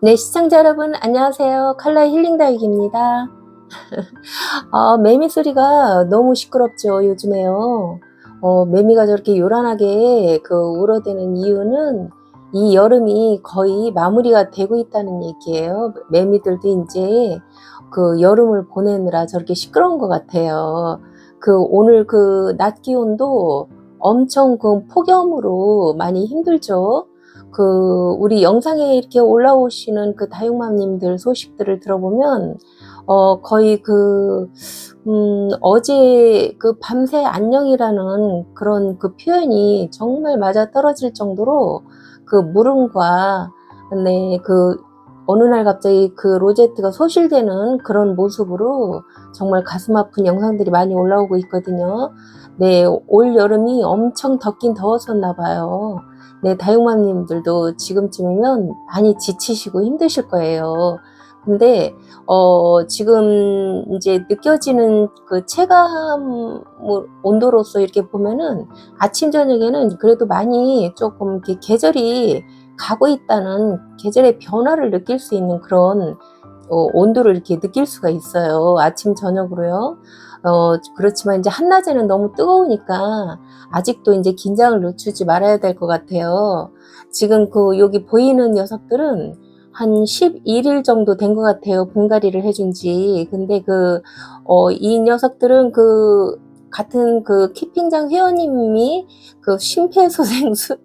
네, 시청자 여러분, 안녕하세요. 칼라 힐링 다육입니다. 매미 소리가 너무 시끄럽죠, 요즘에요. 매미가 저렇게 요란하게 울어대는 이유는 이 여름이 거의 마무리가 되고 있다는 얘기예요. 매미들도 이제 그 여름을 보내느라 저렇게 시끄러운 것 같아요. 오늘 낮 기온도 엄청 폭염으로 많이 힘들죠. 우리 영상에 이렇게 올라오시는 다육맘님들 소식들을 들어보면, 거의 어제 밤새 안녕이라는 그런 표현이 정말 맞아 떨어질 정도로 물음과, 네, 어느 날 갑자기 로제트가 소실되는 그런 모습으로 정말 가슴 아픈 영상들이 많이 올라오고 있거든요. 네, 올 여름이 엄청 덥긴 더웠었나 봐요. 네, 다육맘님들도 지금쯤이면 많이 지치시고 힘드실 거예요. 근데 지금 이제 느껴지는 체감 온도로서 이렇게 보면은 아침 저녁에는 그래도 많이 조금 이렇게 계절이 가고 있다는, 계절의 변화를 느낄 수 있는 그런 온도를 이렇게 느낄 수가 있어요. 아침 저녁으로요. 그렇지만 이제 한낮에는 너무 뜨거우니까 아직도 이제 긴장을 늦추지 말아야 될 것 같아요. 지금 여기 보이는 녀석들은 한 11일 정도 된 것 같아요. 분갈이를 해준 지. 근데 이 녀석들은 같은 키핑장 회원님이 심폐소생술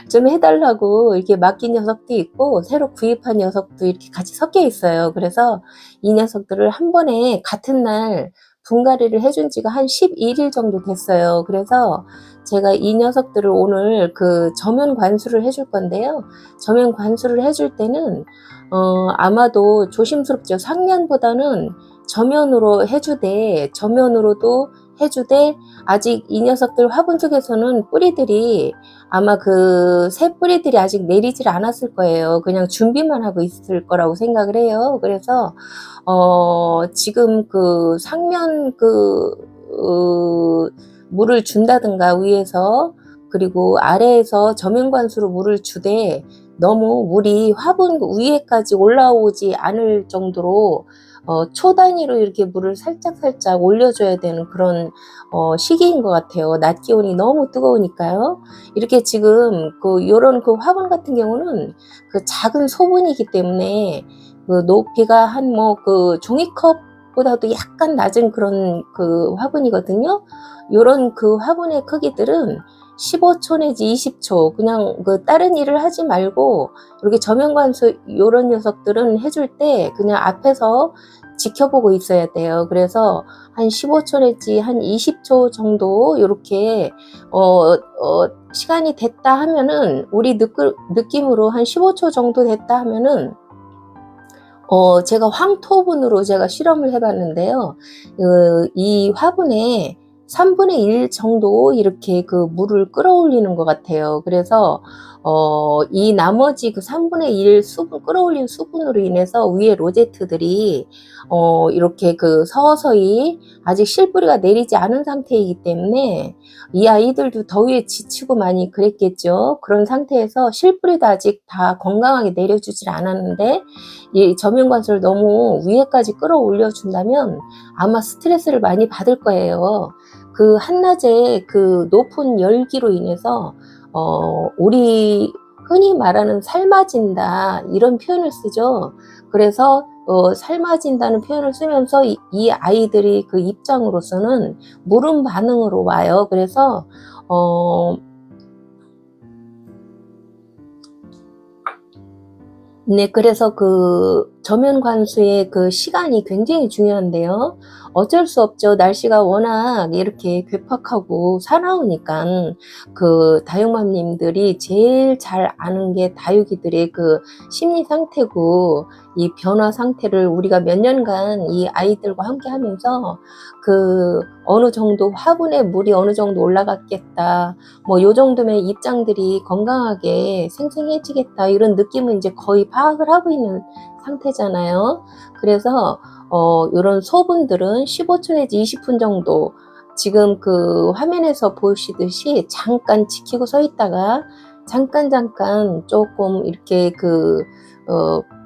좀 해달라고 이렇게 맡긴 녀석도 있고, 새로 구입한 녀석도 이렇게 같이 섞여 있어요. 그래서 이 녀석들을 한 번에 같은 날 분갈이를 해준 지가 한 11일 정도 됐어요. 그래서 제가 이 녀석들을 오늘 저면 관수를 해줄 건데요. 저면 관수를 해줄 때는 아마도 조심스럽죠. 상면보다는 저면으로 해주되, 저면으로도 해주되, 아직 이 녀석들 화분 속에서는 뿌리들이 아마 새 뿌리들이 아직 내리질 않았을 거예요. 그냥 준비만 하고 있을 거라고 생각을 해요. 그래서 지금 상면 물을 준다든가 위에서, 그리고 아래에서 저면관수로 물을 주되 너무 물이 화분 위에까지 올라오지 않을 정도로 초 단위로 이렇게 물을 살짝 올려줘야 되는 그런 시기인 것 같아요. 낮 기온이 너무 뜨거우니까요. 이렇게 지금 요런 화분 같은 경우는 작은 소분이기 때문에 높이가 한 종이컵보다도 약간 낮은 그런 화분이거든요. 요런 화분의 크기들은 15초 내지 20초, 그냥 다른 일을 하지 말고 이렇게 저면관수 요런 녀석들은 해줄 때 그냥 앞에서 지켜보고 있어야 돼요. 그래서 한 15초 내지 한 20초 정도 이렇게 시간이 됐다 하면은, 우리 느낌으로 한 15초 정도 됐다 하면은 제가 황토분으로 제가 실험을 해봤는데요. 이 화분에 3분의 1 정도 이렇게 물을 끌어올리는 것 같아요. 그래서 이 나머지 3분의 1 수분, 끌어올린 수분으로 인해서 위에 로제트들이 이렇게 서서히 아직 실뿌리가 내리지 않은 상태이기 때문에, 이 아이들도 더위에 지치고 많이 그랬겠죠. 그런 상태에서 실뿌리도 아직 다 건강하게 내려주질 않았는데, 이 저면관수를 너무 위에까지 끌어올려 준다면 아마 스트레스를 많이 받을 거예요. 한낮에 높은 열기로 인해서 우리 흔히 말하는 삶아진다, 이런 표현을 쓰죠. 그래서 삶아진다는 표현을 쓰면서 이 아이들이 입장으로서는 물음 반응으로 와요. 그래서 네, 그래서 저면 관수의 시간이 굉장히 중요한데요. 어쩔 수 없죠. 날씨가 워낙 이렇게 괴팍하고 사나우니까 다육맘님들이 제일 잘 아는 게 다육이들의 심리 상태고, 이 변화 상태를 우리가 몇 년간 이 아이들과 함께 하면서 어느 정도 화분에 물이 어느 정도 올라갔겠다, 요 정도면 입장들이 건강하게 생생해지겠다, 이런 느낌은 이제 거의 파악을 하고 있는 상태잖아요. 그래서 이런 소분들은 15초 내지 20분 정도, 지금 화면에서 보시듯이 잠깐 지키고 서 있다가 잠깐 조금 이렇게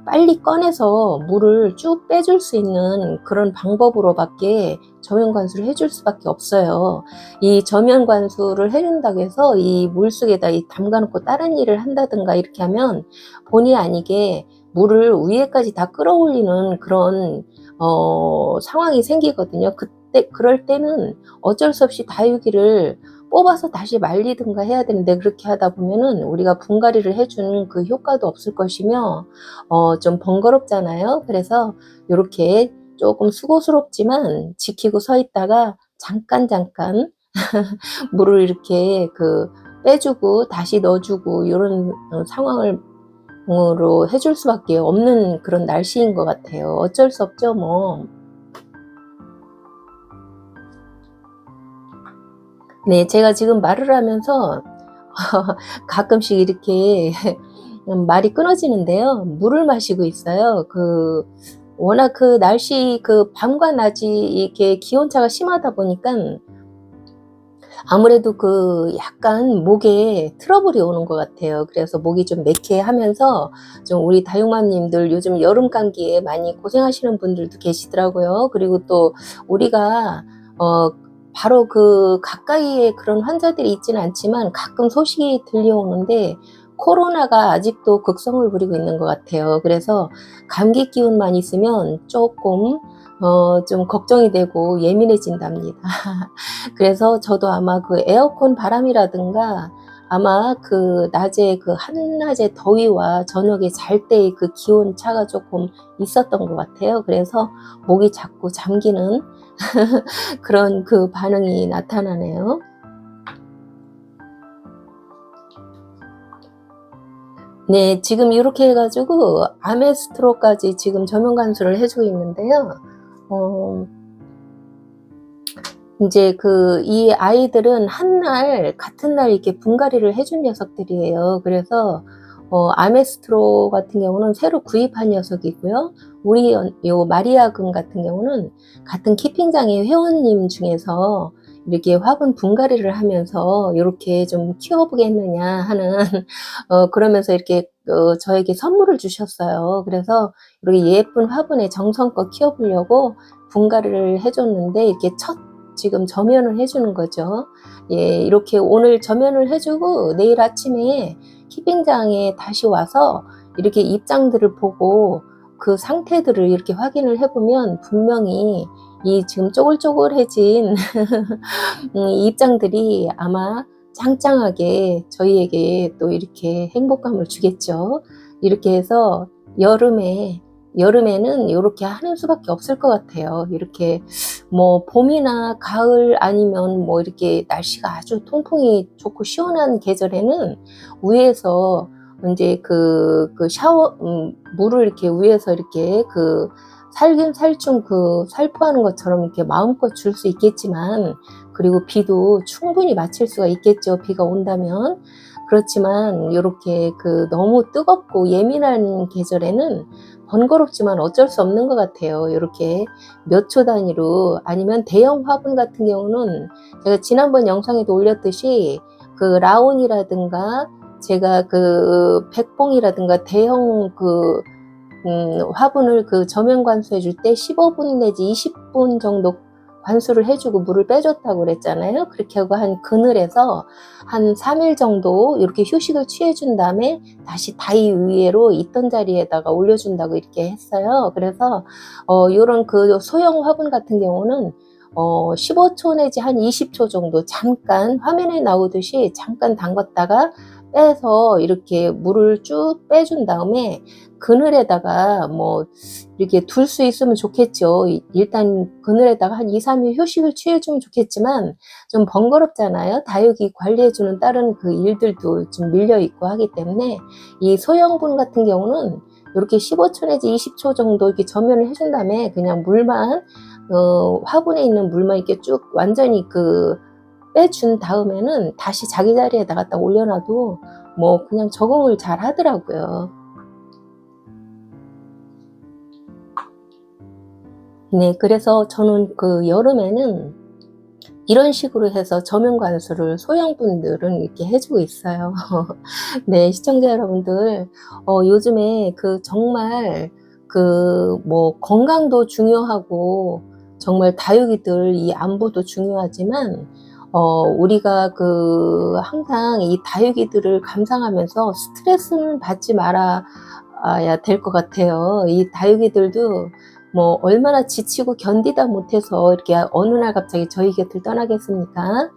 빨리 꺼내서 물을 쭉 빼줄 수 있는 그런 방법으로밖에 저면관수를 해줄 수밖에 없어요. 이 저면관수를 해준다고 해서 이 물속에다 담가놓고 다른 일을 한다든가 이렇게 하면 본의 아니게 물을 위에까지 다 끌어올리는 그런 상황이 생기거든요. 그럴 때는 어쩔 수 없이 다육이를 뽑아서 다시 말리든가 해야 되는데, 그렇게 하다 보면은 우리가 분갈이를 해주는 그 효과도 없을 것이며 좀 번거롭잖아요. 그래서 이렇게 조금 수고스럽지만 지키고 서 있다가 잠깐 물을 이렇게 빼주고 다시 넣어주고 이런 상황으로 해줄 수밖에 없는 그런 날씨인 것 같아요. 어쩔 수 없죠, 뭐. 네, 제가 지금 말을 하면서 가끔씩 이렇게 말이 끊어지는데요. 물을 마시고 있어요. 워낙 날씨, 밤과 낮이 이렇게 기온차가 심하다 보니까 아무래도 약간 목에 트러블이 오는 것 같아요. 그래서 목이 좀 매캐하면서 좀 우리 다육맘님들 요즘 여름 감기에 많이 고생하시는 분들도 계시더라고요. 그리고 또 우리가 바로 가까이에 그런 환자들이 있지는 않지만 가끔 소식이 들려오는데 코로나가 아직도 극성을 부리고 있는 것 같아요. 그래서 감기 기운만 있으면 조금 좀 걱정이 되고 예민해진답니다. 그래서 저도 아마 에어컨 바람이라든가 아마 낮에 한낮의 더위와 저녁에 잘 때의 기온 차가 조금 있었던 것 같아요. 그래서 목이 자꾸 잠기는 그런 반응이 나타나네요. 네, 지금 이렇게 해가지고 아메스트로까지 지금 저면관수를 해주고 있는데요. 이제 이 아이들은 같은 날 이렇게 분갈이를 해준 녀석들이에요. 그래서 아메스트로 같은 경우는 새로 구입한 녀석이고요. 우리 요 마리아금 같은 경우는 같은 키핑장의 회원님 중에서 이렇게 화분 분갈이를 하면서 이렇게 좀 키워보겠느냐 하는 그러면서 이렇게 저에게 선물을 주셨어요. 그래서 이렇게 예쁜 화분에 정성껏 키워보려고 분갈이를 해줬는데 이렇게 지금 저면을 해주는 거죠. 예, 이렇게 오늘 저면을 해주고 내일 아침에 키핑장에 다시 와서 이렇게 입장들을 보고 그 상태들을 이렇게 확인을 해보면 분명히 이 지금 쪼글쪼글해진 이 입장들이 아마 짱짱하게 저희에게 또 이렇게 행복감을 주겠죠. 이렇게 해서 여름에는 이렇게 하는 수밖에 없을 것 같아요. 이렇게 뭐 봄이나 가을 아니면 뭐 이렇게 날씨가 아주 통풍이 좋고 시원한 계절에는 위에서 이제 샤워 물을 이렇게 위에서 이렇게 살균살충 살포하는 것처럼 이렇게 마음껏 줄 수 있겠지만, 그리고 비도 충분히 맞힐 수가 있겠죠. 비가 온다면. 그렇지만 이렇게 너무 뜨겁고 예민한 계절에는 번거롭지만 어쩔 수 없는 것 같아요. 이렇게 몇 초 단위로, 아니면 대형 화분 같은 경우는 제가 지난번 영상에도 올렸듯이 라온이라든가 제가 백봉이라든가 대형 화분을 저면 관수해 줄 때 15분 내지 20분 정도 관수를 해주고 물을 빼줬다고 그랬잖아요. 그렇게 하고 한 그늘에서 한 3일 정도 이렇게 휴식을 취해준 다음에 다시 다이 위로 있던 자리에다가 올려준다고 이렇게 했어요. 그래서 이런 소형 화분 같은 경우는 15초 내지 한 20초 정도 잠깐 화면에 나오듯이 잠깐 담갔다가 빼서 이렇게 물을 쭉 빼준 다음에 그늘에다가 뭐 이렇게 둘 수 있으면 좋겠죠. 일단 그늘에다가 한 2, 3일 휴식을 취해주면 좋겠지만 좀 번거롭잖아요. 다육이 관리해주는 다른 일들도 좀 밀려있고 하기 때문에 이 소형분 같은 경우는 이렇게 15초 내지 20초 정도 이렇게 저면을 해준 다음에 그냥 물만 화분에 있는 물만 이렇게 쭉 완전히 빼준 다음에는 다시 자기 자리에다 갖다 올려놔도 뭐 그냥 적응을 잘 하더라고요. 네, 그래서 저는 여름에는 이런 식으로 해서 저면 관수를 소형분들은 이렇게 해주고 있어요. 네, 시청자 여러분들, 요즘에 정말 뭐 건강도 중요하고 정말 다육이들 이 안보도 중요하지만 우리가 항상 이 다육이들을 감상하면서 스트레스는 받지 말아야 될 것 같아요. 이 다육이들도 뭐 얼마나 지치고 견디다 못해서 이렇게 어느 날 갑자기 저희 곁을 떠나겠습니까?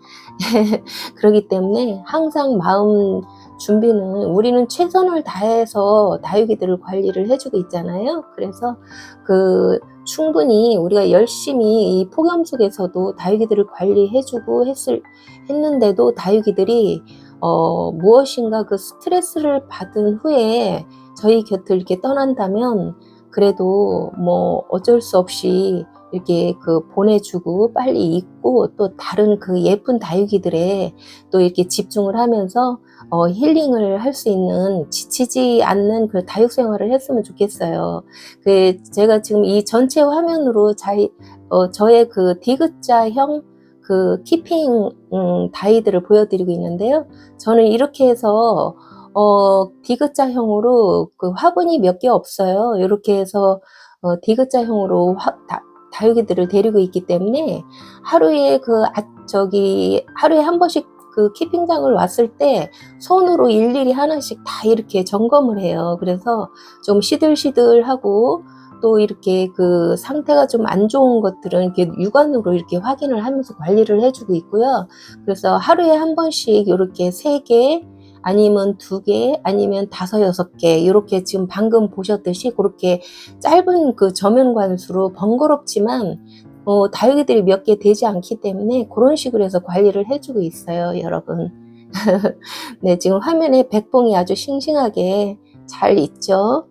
그렇기 때문에 항상 마음 준비는 우리는 최선을 다해서 다육이들을 관리를 해주고 있잖아요. 그래서 충분히 우리가 열심히 이 폭염 속에서도 다육이들을 관리해주고 했는데도 다육이들이 무엇인가 스트레스를 받은 후에 저희 곁을 이렇게 떠난다면 그래도 뭐 어쩔 수 없이 이렇게 보내주고 빨리 잊고 또 다른 예쁜 다육이들에 또 이렇게 집중을 하면서 힐링을 할 수 있는 지치지 않는 다육 생활을 했으면 좋겠어요. 제가 지금 이 전체 화면으로 저의 디귿자형 키핑 다이들을 보여드리고 있는데요. 저는 이렇게 해서 디귿자형으로 화분이 몇 개 없어요. 이렇게 해서 디귿자형으로 다육이들을 데리고 있기 때문에 하루에 하루에 한 번씩 키핑장을 왔을 때 손으로 일일이 하나씩 다 이렇게 점검을 해요. 그래서 좀 시들시들하고 또 이렇게 상태가 좀 안 좋은 것들은 이렇게 육안으로 이렇게 확인을 하면서 관리를 해주고 있고요. 그래서 하루에 한 번씩 이렇게 3개 아니면 2개 아니면 5, 6개 이렇게 지금 방금 보셨듯이 그렇게 짧은 저면 관수로 번거롭지만 다육이들이 몇 개 되지 않기 때문에 그런 식으로 해서 관리를 해주고 있어요, 여러분. 네, 지금 화면에 백봉이 아주 싱싱하게 잘 있죠.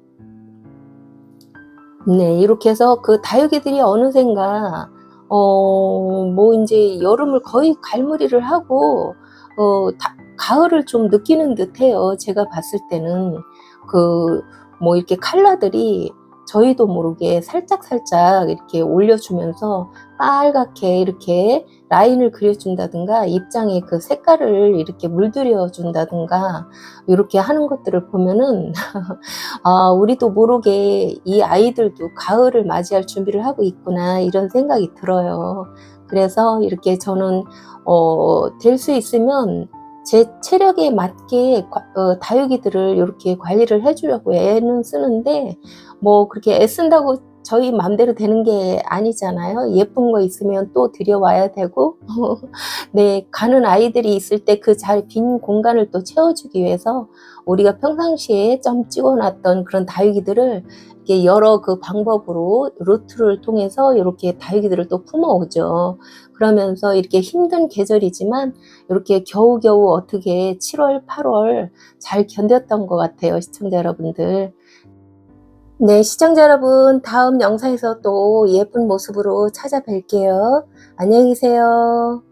네, 이렇게 해서 다육이들이 어느샌가 뭐 이제 여름을 거의 갈무리를 하고 가을을 좀 느끼는 듯해요. 제가 봤을 때는 뭐 이렇게 컬러들이 저희도 모르게 살짝살짝 이렇게 올려주면서 빨갛게 이렇게 라인을 그려준다든가 입장에 색깔을 이렇게 물들여 준다든가 이렇게 하는 것들을 보면은 우리도 모르게 이 아이들도 가을을 맞이할 준비를 하고 있구나 이런 생각이 들어요. 그래서 이렇게 저는 될 수 있으면 제 체력에 맞게 다육이들을 이렇게 관리를 해주려고 애는 쓰는데 뭐 그렇게 애쓴다고 저희 마음대로 되는 게 아니잖아요. 예쁜 거 있으면 또 들여와야 되고 네, 가는 아이들이 있을 때 빈 공간을 또 채워주기 위해서 우리가 평상시에 점 찍어놨던 그런 다육이들을 이렇게 여러 방법으로 루트를 통해서 이렇게 다육이들을 또 품어오죠. 그러면서 이렇게 힘든 계절이지만 이렇게 겨우겨우 어떻게 7월, 8월 잘 견뎠던 것 같아요, 시청자 여러분들. 네, 시청자 여러분, 다음 영상에서 또 예쁜 모습으로 찾아뵐게요. 안녕히 계세요.